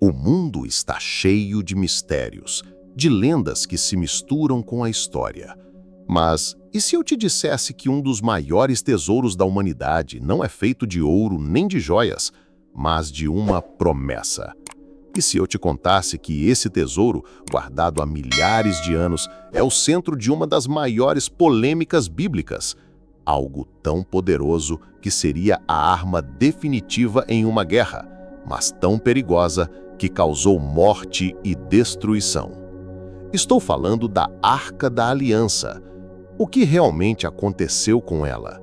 O mundo está cheio de mistérios, de lendas que se misturam com a história. Mas e se eu te dissesse que um dos maiores tesouros da humanidade não é feito de ouro nem de joias, mas de uma promessa? E se eu te contasse que esse tesouro, guardado há milhares de anos, é o centro de uma das maiores polêmicas bíblicas? Algo tão poderoso que seria a arma definitiva em uma guerra, mas tão perigosa que causou morte e destruição. Estou falando da Arca da Aliança. O que realmente aconteceu com ela?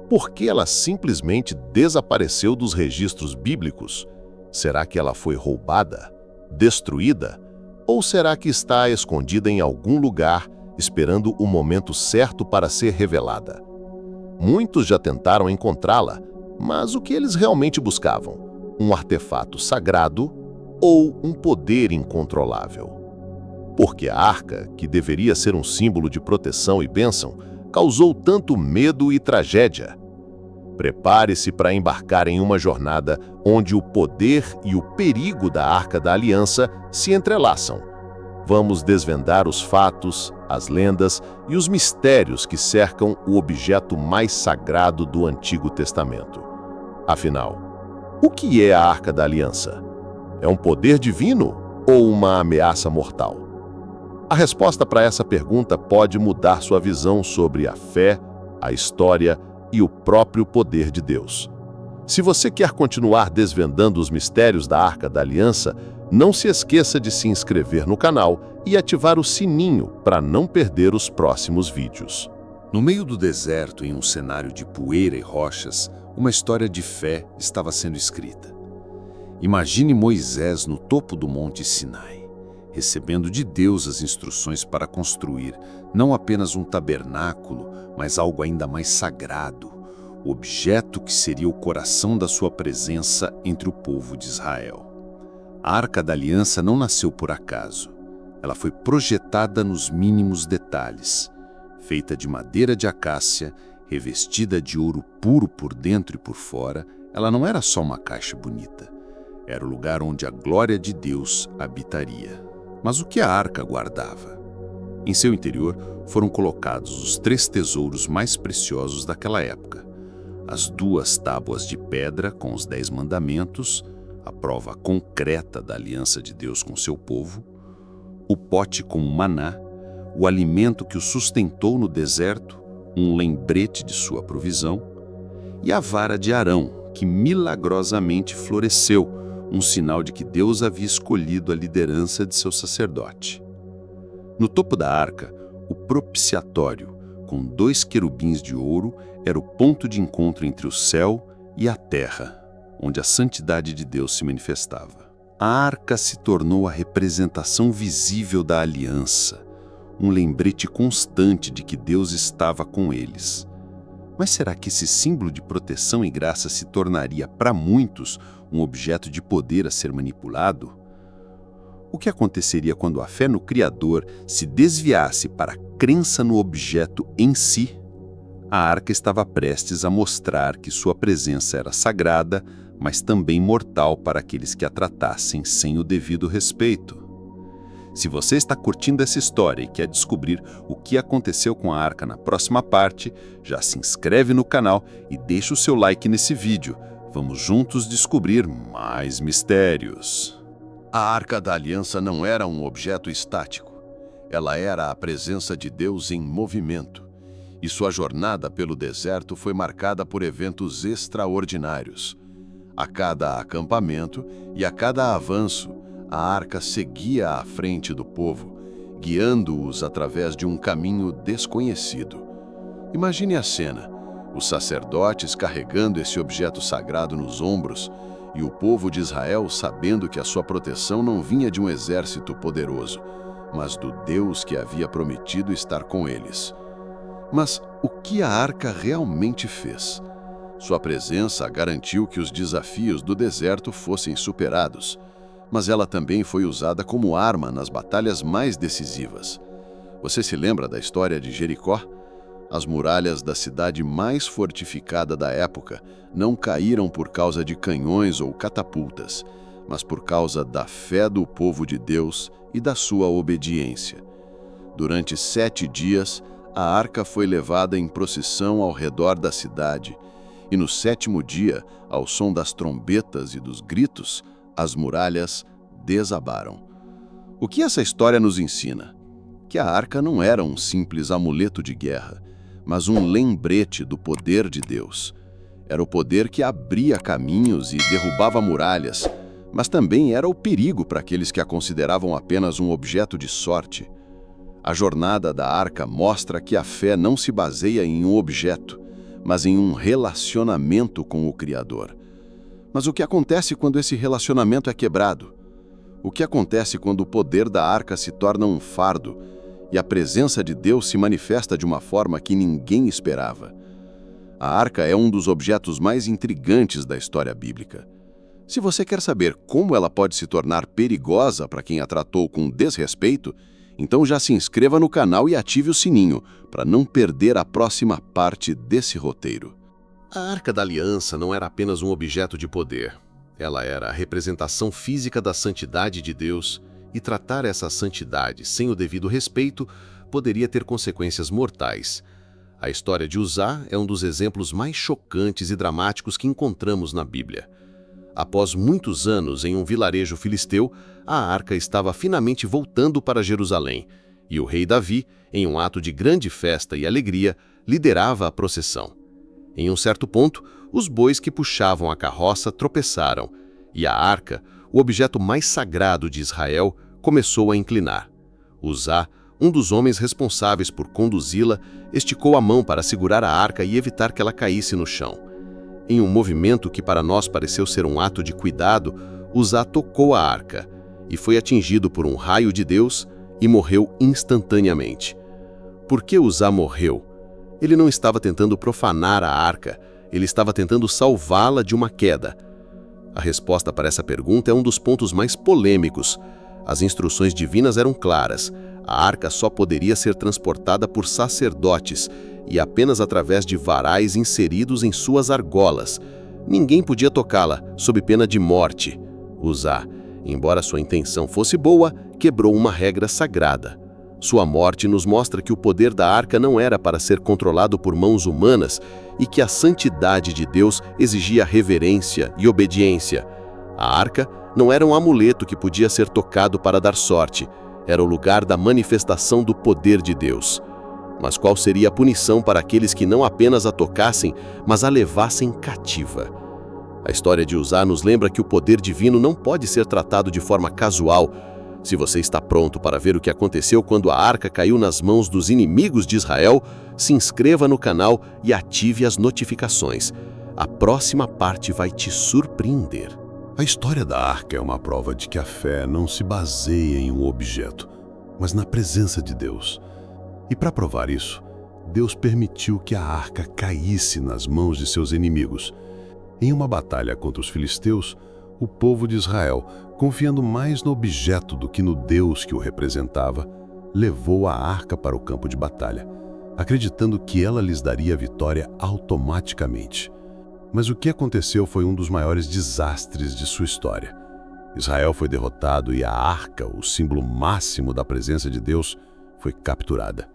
Por que ela simplesmente desapareceu dos registros bíblicos? Será que ela foi roubada? Destruída? Ou será que está escondida em algum lugar, esperando o momento certo para ser revelada? Muitos já tentaram encontrá-la, mas o que eles realmente buscavam? Um artefato sagrado ou um poder incontrolável? Porque a arca, que deveria ser um símbolo de proteção e bênção, causou tanto medo e tragédia. Prepare-se para embarcar em uma jornada onde o poder e o perigo da Arca da Aliança se entrelaçam. Vamos desvendar os fatos, as lendas e os mistérios que cercam o objeto mais sagrado do Antigo Testamento. Afinal, o que é a Arca da Aliança? É um poder divino ou uma ameaça mortal? A resposta para essa pergunta pode mudar sua visão sobre a fé, a história e o próprio poder de Deus. Se você quer continuar desvendando os mistérios da Arca da Aliança, não se esqueça de se inscrever no canal e ativar o sininho para não perder os próximos vídeos. No meio do deserto, em um cenário de poeira e rochas, uma história de fé estava sendo escrita. Imagine Moisés no topo do Monte Sinai, recebendo de Deus as instruções para construir não apenas um tabernáculo, mas algo ainda mais sagrado, o objeto que seria o coração da sua presença entre o povo de Israel. A Arca da Aliança não nasceu por acaso. Ela foi projetada nos mínimos detalhes, feita de madeira de acácia, revestida de ouro puro por dentro e por fora. Ela não era só uma caixa bonita. Era o lugar onde a glória de Deus habitaria. Mas o que a arca guardava? Em seu interior foram colocados os 3 tesouros mais preciosos daquela época: as 2 tábuas de pedra com os 10 mandamentos, a prova concreta da aliança de Deus com seu povo, o pote com o maná, o alimento que o sustentou no deserto, um lembrete de sua provisão, e a vara de Arão, que milagrosamente floresceu, um sinal de que Deus havia escolhido a liderança de seu sacerdote. No topo da arca, o propiciatório, com 2 querubins de ouro, era o ponto de encontro entre o céu e a terra, onde a santidade de Deus se manifestava. A arca se tornou a representação visível da aliança, um lembrete constante de que Deus estava com eles. Mas será que esse símbolo de proteção e graça se tornaria, para muitos, um objeto de poder a ser manipulado? O que aconteceria quando a fé no Criador se desviasse para a crença no objeto em si? A arca estava prestes a mostrar que sua presença era sagrada, mas também mortal para aqueles que a tratassem sem o devido respeito. Se você está curtindo essa história e quer descobrir o que aconteceu com a arca na próxima parte, já se inscreve no canal e deixa o seu like nesse vídeo. Vamos juntos descobrir mais mistérios. A Arca da Aliança não era um objeto estático. Ela era a presença de Deus em movimento. E sua jornada pelo deserto foi marcada por eventos extraordinários. A cada acampamento e a cada avanço, a arca seguia à frente do povo, guiando-os através de um caminho desconhecido. Imagine a cena: os sacerdotes carregando esse objeto sagrado nos ombros e o povo de Israel sabendo que a sua proteção não vinha de um exército poderoso, mas do Deus que havia prometido estar com eles. Mas o que a arca realmente fez? Sua presença garantiu que os desafios do deserto fossem superados, mas ela também foi usada como arma nas batalhas mais decisivas. Você se lembra da história de Jericó? As muralhas da cidade mais fortificada da época não caíram por causa de canhões ou catapultas, mas por causa da fé do povo de Deus e da sua obediência. Durante 7 dias, a arca foi levada em procissão ao redor da cidade, e no 7º dia, ao som das trombetas e dos gritos, as muralhas desabaram. O que essa história nos ensina? Que a arca não era um simples amuleto de guerra, mas um lembrete do poder de Deus. Era o poder que abria caminhos e derrubava muralhas, mas também era o perigo para aqueles que a consideravam apenas um objeto de sorte. A jornada da arca mostra que a fé não se baseia em um objeto, mas em um relacionamento com o Criador. Mas o que acontece quando esse relacionamento é quebrado? O que acontece quando o poder da arca se torna um fardo e a presença de Deus se manifesta de uma forma que ninguém esperava? A arca é um dos objetos mais intrigantes da história bíblica. Se você quer saber como ela pode se tornar perigosa para quem a tratou com desrespeito, então já se inscreva no canal e ative o sininho para não perder a próxima parte desse roteiro. A Arca da Aliança não era apenas um objeto de poder. Ela era a representação física da santidade de Deus, e tratar essa santidade sem o devido respeito poderia ter consequências mortais. A história de Uzá é um dos exemplos mais chocantes e dramáticos que encontramos na Bíblia. Após muitos anos em um vilarejo filisteu, a arca estava finalmente voltando para Jerusalém, e o rei Davi, em um ato de grande festa e alegria, liderava a procissão. Em um certo ponto, os bois que puxavam a carroça tropeçaram, e a arca, o objeto mais sagrado de Israel, começou a inclinar. Uzá, um dos homens responsáveis por conduzi-la, esticou a mão para segurar a arca e evitar que ela caísse no chão. Em um movimento que para nós pareceu ser um ato de cuidado, Uzá tocou a arca, e foi atingido por um raio de Deus e morreu instantaneamente. Por que Uzá morreu? Ele não estava tentando profanar a arca, ele estava tentando salvá-la de uma queda. A resposta para essa pergunta é um dos pontos mais polêmicos. As instruções divinas eram claras. A arca só poderia ser transportada por sacerdotes e apenas através de varais inseridos em suas argolas. Ninguém podia tocá-la, sob pena de morte. Uzá, embora sua intenção fosse boa, quebrou uma regra sagrada. Sua morte nos mostra que o poder da arca não era para ser controlado por mãos humanas e que a santidade de Deus exigia reverência e obediência. A arca não era um amuleto que podia ser tocado para dar sorte. Era o lugar da manifestação do poder de Deus. Mas qual seria a punição para aqueles que não apenas a tocassem, mas a levassem cativa? A história de Uzá nos lembra que o poder divino não pode ser tratado de forma casual. Se você está pronto para ver o que aconteceu quando a arca caiu nas mãos dos inimigos de Israel, se inscreva no canal e ative as notificações. A próxima parte vai te surpreender. A história da arca é uma prova de que a fé não se baseia em um objeto, mas na presença de Deus. E para provar isso, Deus permitiu que a arca caísse nas mãos de seus inimigos. Em uma batalha contra os filisteus, o povo de Israel, confiando mais no objeto do que no Deus que o representava, levou a arca para o campo de batalha, acreditando que ela lhes daria a vitória automaticamente. Mas o que aconteceu foi um dos maiores desastres de sua história. Israel foi derrotado e a arca, o símbolo máximo da presença de Deus, foi capturada.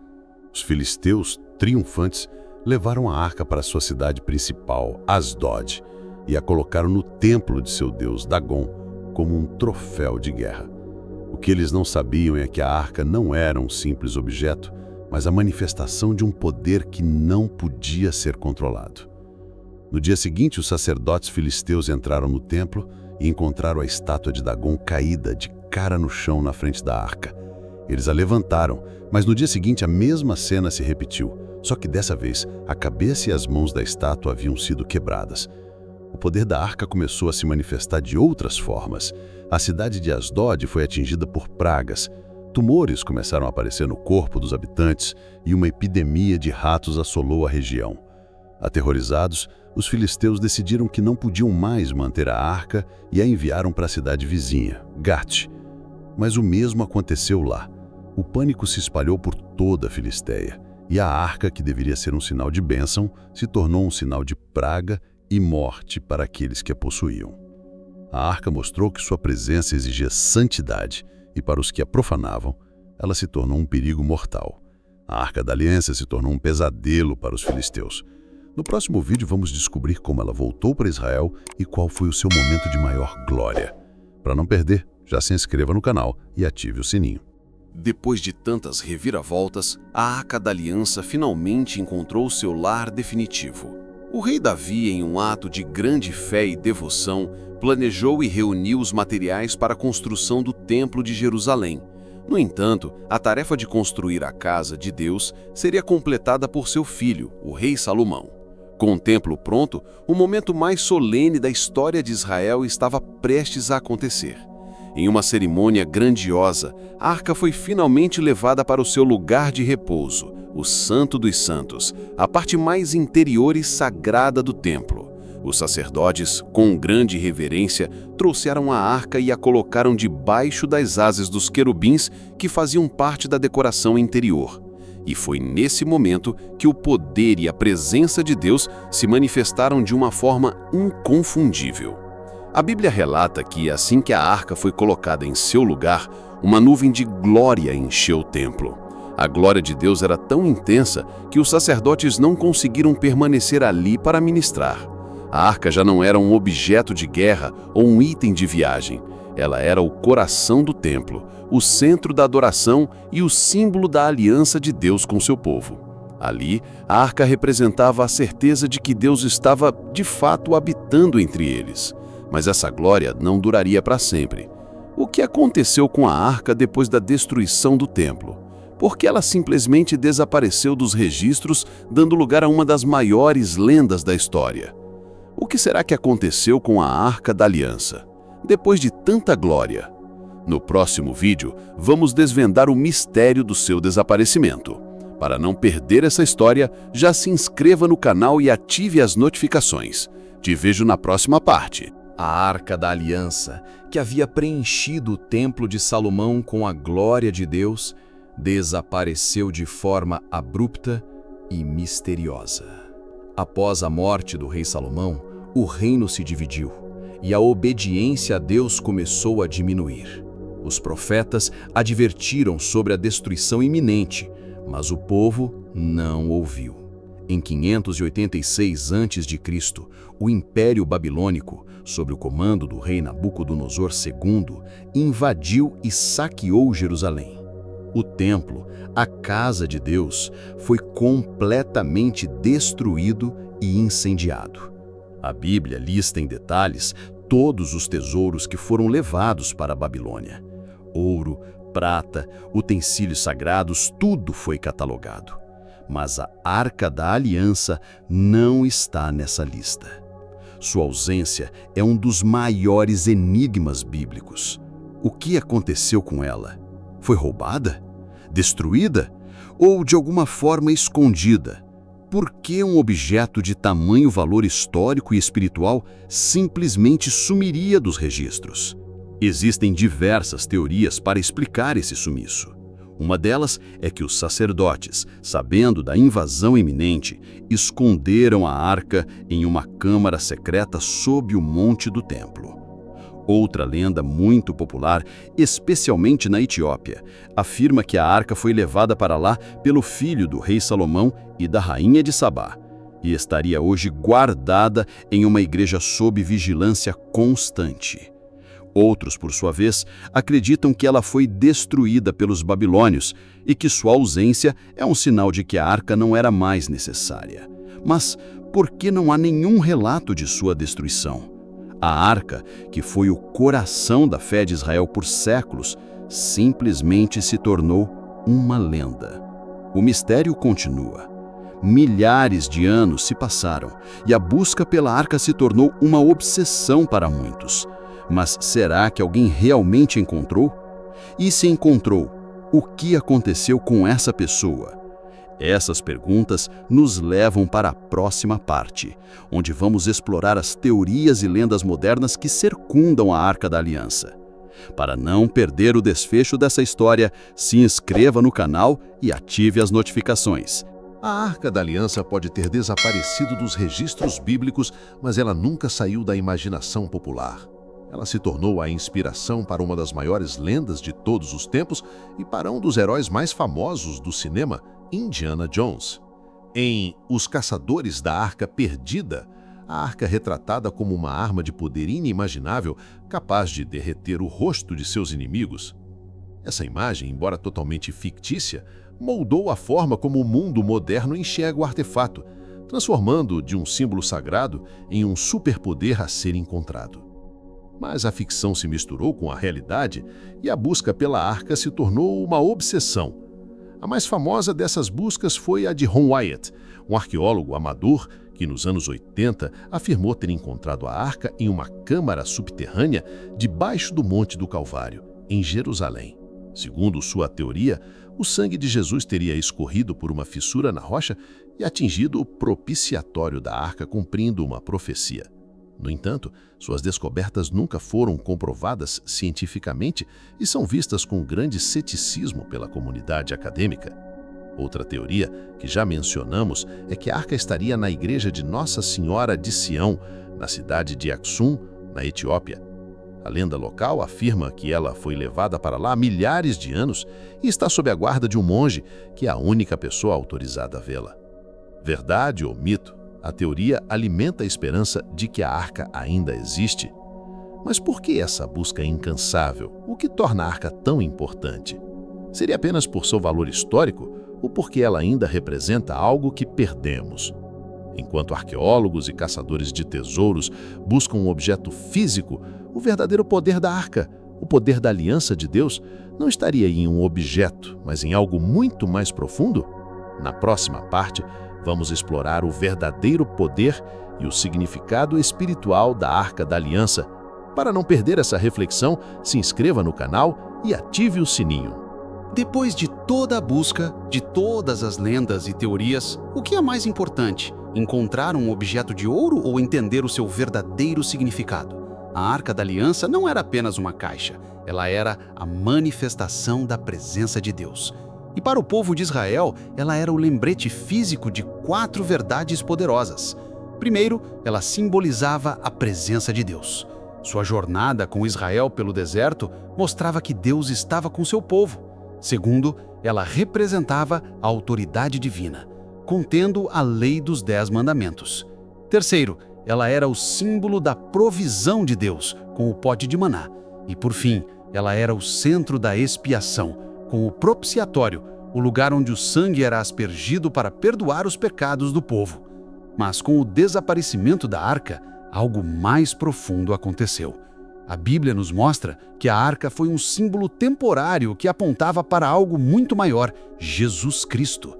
Os filisteus, triunfantes, levaram a arca para sua cidade principal, Asdod, e a colocaram no templo de seu deus Dagon como um troféu de guerra. O que eles não sabiam é que a arca não era um simples objeto, mas a manifestação de um poder que não podia ser controlado. No dia seguinte, os sacerdotes filisteus entraram no templo e encontraram a estátua de Dagon caída de cara no chão na frente da arca. Eles a levantaram, mas no dia seguinte a mesma cena se repetiu, só que dessa vez a cabeça e as mãos da estátua haviam sido quebradas. O poder da arca começou a se manifestar de outras formas. A cidade de Asdod foi atingida por pragas. Tumores começaram a aparecer no corpo dos habitantes e uma epidemia de ratos assolou a região. Aterrorizados, os filisteus decidiram que não podiam mais manter a arca e a enviaram para a cidade vizinha, Gate. Mas o mesmo aconteceu lá. O pânico se espalhou por toda a Filistéia, e a arca, que deveria ser um sinal de bênção, se tornou um sinal de praga e morte para aqueles que a possuíam. A arca mostrou que sua presença exigia santidade, e para os que a profanavam, ela se tornou um perigo mortal. A Arca da Aliança se tornou um pesadelo para os filisteus. No próximo vídeo vamos descobrir como ela voltou para Israel e qual foi o seu momento de maior glória. Para não perder, já se inscreva no canal e ative o sininho. Depois de tantas reviravoltas, a Arca da Aliança finalmente encontrou seu lar definitivo. O rei Davi, em um ato de grande fé e devoção, planejou e reuniu os materiais para a construção do Templo de Jerusalém. No entanto, a tarefa de construir a casa de Deus seria completada por seu filho, o rei Salomão. Com o templo pronto, o momento mais solene da história de Israel estava prestes a acontecer. Em uma cerimônia grandiosa, a arca foi finalmente levada para o seu lugar de repouso, o Santo dos Santos, a parte mais interior e sagrada do templo. Os sacerdotes, com grande reverência, trouxeram a arca e a colocaram debaixo das asas dos querubins que faziam parte da decoração interior. E foi nesse momento que o poder e a presença de Deus se manifestaram de uma forma inconfundível. A Bíblia relata que, assim que a arca foi colocada em seu lugar, uma nuvem de glória encheu o templo. A glória de Deus era tão intensa que os sacerdotes não conseguiram permanecer ali para ministrar. A arca já não era um objeto de guerra ou um item de viagem. Ela era o coração do templo, o centro da adoração e o símbolo da aliança de Deus com seu povo. Ali, a arca representava a certeza de que Deus estava, de fato, habitando entre eles. Mas essa glória não duraria para sempre. O que aconteceu com a arca depois da destruição do templo? Por que ela simplesmente desapareceu dos registros, dando lugar a uma das maiores lendas da história? O que será que aconteceu com a Arca da Aliança, depois de tanta glória? No próximo vídeo, vamos desvendar o mistério do seu desaparecimento. Para não perder essa história, já se inscreva no canal e ative as notificações. Te vejo na próxima parte. A Arca da Aliança, que havia preenchido o Templo de Salomão com a glória de Deus, desapareceu de forma abrupta e misteriosa. Após a morte do rei Salomão, o reino se dividiu e a obediência a Deus começou a diminuir. Os profetas advertiram sobre a destruição iminente, mas o povo não ouviu. Em 586 a.C., o Império Babilônico, sob o comando do rei Nabucodonosor II, invadiu e saqueou Jerusalém. O templo, a casa de Deus, foi completamente destruído e incendiado. A Bíblia lista em detalhes todos os tesouros que foram levados para a Babilônia. Ouro, prata, utensílios sagrados, tudo foi catalogado. Mas a Arca da Aliança não está nessa lista. Sua ausência é um dos maiores enigmas bíblicos. O que aconteceu com ela? Foi roubada? Destruída? Ou de alguma forma escondida? Por que um objeto de tamanho valor histórico e espiritual simplesmente sumiria dos registros? Existem diversas teorias para explicar esse sumiço. Uma delas é que os sacerdotes, sabendo da invasão iminente, esconderam a arca em uma câmara secreta sob o monte do templo. Outra lenda muito popular, especialmente na Etiópia, afirma que a arca foi levada para lá pelo filho do rei Salomão e da rainha de Sabá, e estaria hoje guardada em uma igreja sob vigilância constante. Outros, por sua vez, acreditam que ela foi destruída pelos babilônios e que sua ausência é um sinal de que a arca não era mais necessária. Mas por que não há nenhum relato de sua destruição? A arca, que foi o coração da fé de Israel por séculos, simplesmente se tornou uma lenda. O mistério continua. Milhares de anos se passaram e a busca pela arca se tornou uma obsessão para muitos. Mas será que alguém realmente encontrou? E se encontrou, o que aconteceu com essa pessoa? Essas perguntas nos levam para a próxima parte, onde vamos explorar as teorias e lendas modernas que circundam a Arca da Aliança. Para não perder o desfecho dessa história, se inscreva no canal e ative as notificações. A Arca da Aliança pode ter desaparecido dos registros bíblicos, mas ela nunca saiu da imaginação popular. Ela se tornou a inspiração para uma das maiores lendas de todos os tempos e para um dos heróis mais famosos do cinema, Indiana Jones. Em Os Caçadores da Arca Perdida, a arca é retratada como uma arma de poder inimaginável capaz de derreter o rosto de seus inimigos. Essa imagem, embora totalmente fictícia, moldou a forma como o mundo moderno enxerga o artefato, transformando-o de um símbolo sagrado em um superpoder a ser encontrado. Mas a ficção se misturou com a realidade e a busca pela arca se tornou uma obsessão. A mais famosa dessas buscas foi a de Ron Wyatt, um arqueólogo amador que nos anos 80 afirmou ter encontrado a arca em uma câmara subterrânea debaixo do Monte do Calvário, em Jerusalém. Segundo sua teoria, o sangue de Jesus teria escorrido por uma fissura na rocha e atingido o propiciatório da arca, cumprindo uma profecia. No entanto, suas descobertas nunca foram comprovadas cientificamente e são vistas com grande ceticismo pela comunidade acadêmica. Outra teoria, que já mencionamos, é que a arca estaria na igreja de Nossa Senhora de Sião, na cidade de Aksum, na Etiópia. A lenda local afirma que ela foi levada para lá há milhares de anos e está sob a guarda de um monge, que é a única pessoa autorizada a vê-la. Verdade ou mito? A teoria alimenta a esperança de que a arca ainda existe. Mas por que essa busca incansável? O que torna a arca tão importante? Seria apenas por seu valor histórico ou porque ela ainda representa algo que perdemos? Enquanto arqueólogos e caçadores de tesouros buscam um objeto físico, o verdadeiro poder da arca, o poder da aliança de Deus, não estaria em um objeto, mas em algo muito mais profundo? Na próxima parte, vamos explorar o verdadeiro poder e o significado espiritual da Arca da Aliança. Para não perder essa reflexão, se inscreva no canal e ative o sininho. Depois de toda a busca, de todas as lendas e teorias, o que é mais importante? Encontrar um objeto de ouro ou entender o seu verdadeiro significado? A Arca da Aliança não era apenas uma caixa, ela era a manifestação da presença de Deus. E para o povo de Israel, ela era o lembrete físico de 4 verdades poderosas. Primeiro, ela simbolizava a presença de Deus. Sua jornada com Israel pelo deserto mostrava que Deus estava com seu povo. Segundo, ela representava a autoridade divina, contendo a lei dos 10 mandamentos. Terceiro, ela era o símbolo da provisão de Deus, com o pote de maná. E por fim, ela era o centro da expiação, com o propiciatório, o lugar onde o sangue era aspergido para perdoar os pecados do povo. Mas com o desaparecimento da arca, algo mais profundo aconteceu. A Bíblia nos mostra que a arca foi um símbolo temporário que apontava para algo muito maior, Jesus Cristo.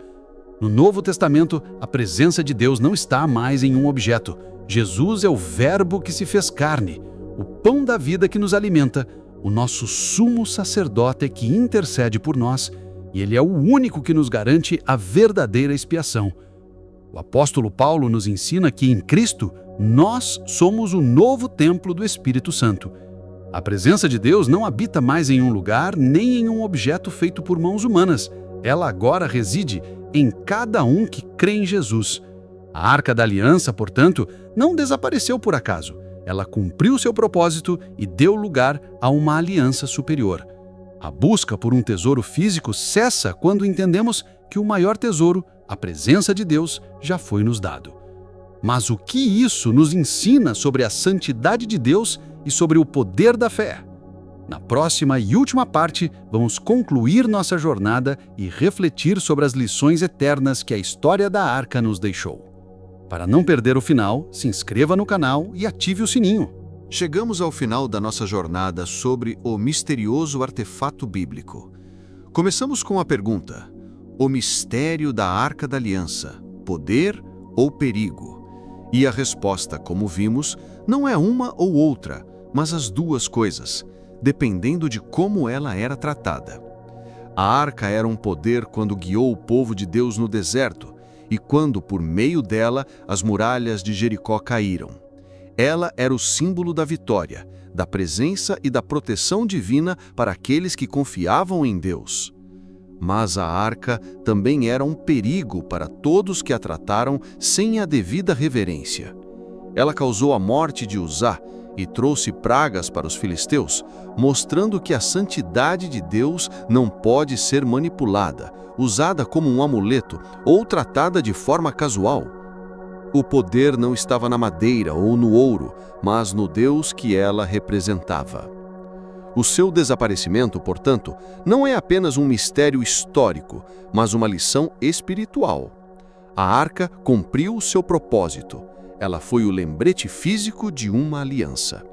No Novo Testamento, a presença de Deus não está mais em um objeto. Jesus é o Verbo que se fez carne, o pão da vida que nos alimenta, o nosso sumo sacerdote que intercede por nós, e ele é o único que nos garante a verdadeira expiação. O apóstolo Paulo nos ensina que em Cristo nós somos o novo templo do Espírito Santo. A presença de Deus não habita mais em um lugar nem em um objeto feito por mãos humanas. Ela agora reside em cada um que crê em Jesus. A Arca da Aliança, portanto, não desapareceu por acaso. Ela cumpriu seu propósito e deu lugar a uma aliança superior. A busca por um tesouro físico cessa quando entendemos que o maior tesouro, a presença de Deus, já foi nos dado. Mas o que isso nos ensina sobre a santidade de Deus e sobre o poder da fé? Na próxima e última parte, vamos concluir nossa jornada e refletir sobre as lições eternas que a história da Arca nos deixou. Para não perder o final, se inscreva no canal e ative o sininho. Chegamos ao final da nossa jornada sobre o misterioso artefato bíblico. Começamos com a pergunta: o mistério da Arca da Aliança, poder ou perigo? E a resposta, como vimos, não é uma ou outra, mas as duas coisas, dependendo de como ela era tratada. A arca era um poder quando guiou o povo de Deus no deserto e quando, por meio dela, as muralhas de Jericó caíram. Ela era o símbolo da vitória, da presença e da proteção divina para aqueles que confiavam em Deus. Mas a arca também era um perigo para todos que a trataram sem a devida reverência. Ela causou a morte de Uzá e trouxe pragas para os filisteus, mostrando que a santidade de Deus não pode ser manipulada, usada como um amuleto ou tratada de forma casual. O poder não estava na madeira ou no ouro, mas no Deus que ela representava. O seu desaparecimento, portanto, não é apenas um mistério histórico, mas uma lição espiritual. A arca cumpriu o seu propósito. Ela foi o lembrete físico de uma aliança.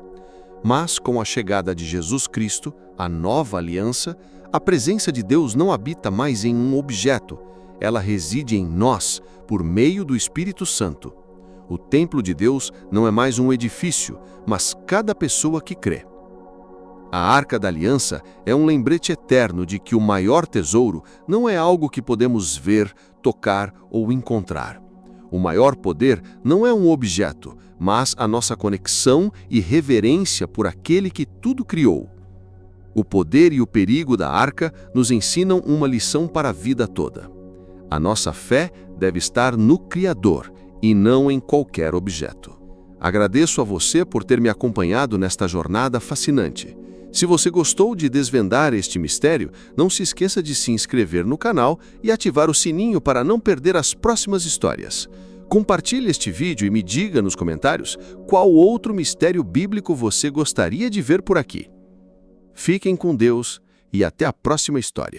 Mas, com a chegada de Jesus Cristo, a nova aliança, a presença de Deus não habita mais em um objeto. Ela reside em nós, por meio do Espírito Santo. O templo de Deus não é mais um edifício, mas cada pessoa que crê. A Arca da Aliança é um lembrete eterno de que o maior tesouro não é algo que podemos ver, tocar ou encontrar. O maior poder não é um objeto, mas a nossa conexão e reverência por aquele que tudo criou. O poder e o perigo da arca nos ensinam uma lição para a vida toda. A nossa fé deve estar no Criador e não em qualquer objeto. Agradeço a você por ter me acompanhado nesta jornada fascinante. Se você gostou de desvendar este mistério, não se esqueça de se inscrever no canal e ativar o sininho para não perder as próximas histórias. Compartilhe este vídeo e me diga nos comentários qual outro mistério bíblico você gostaria de ver por aqui. Fiquem com Deus e até a próxima história.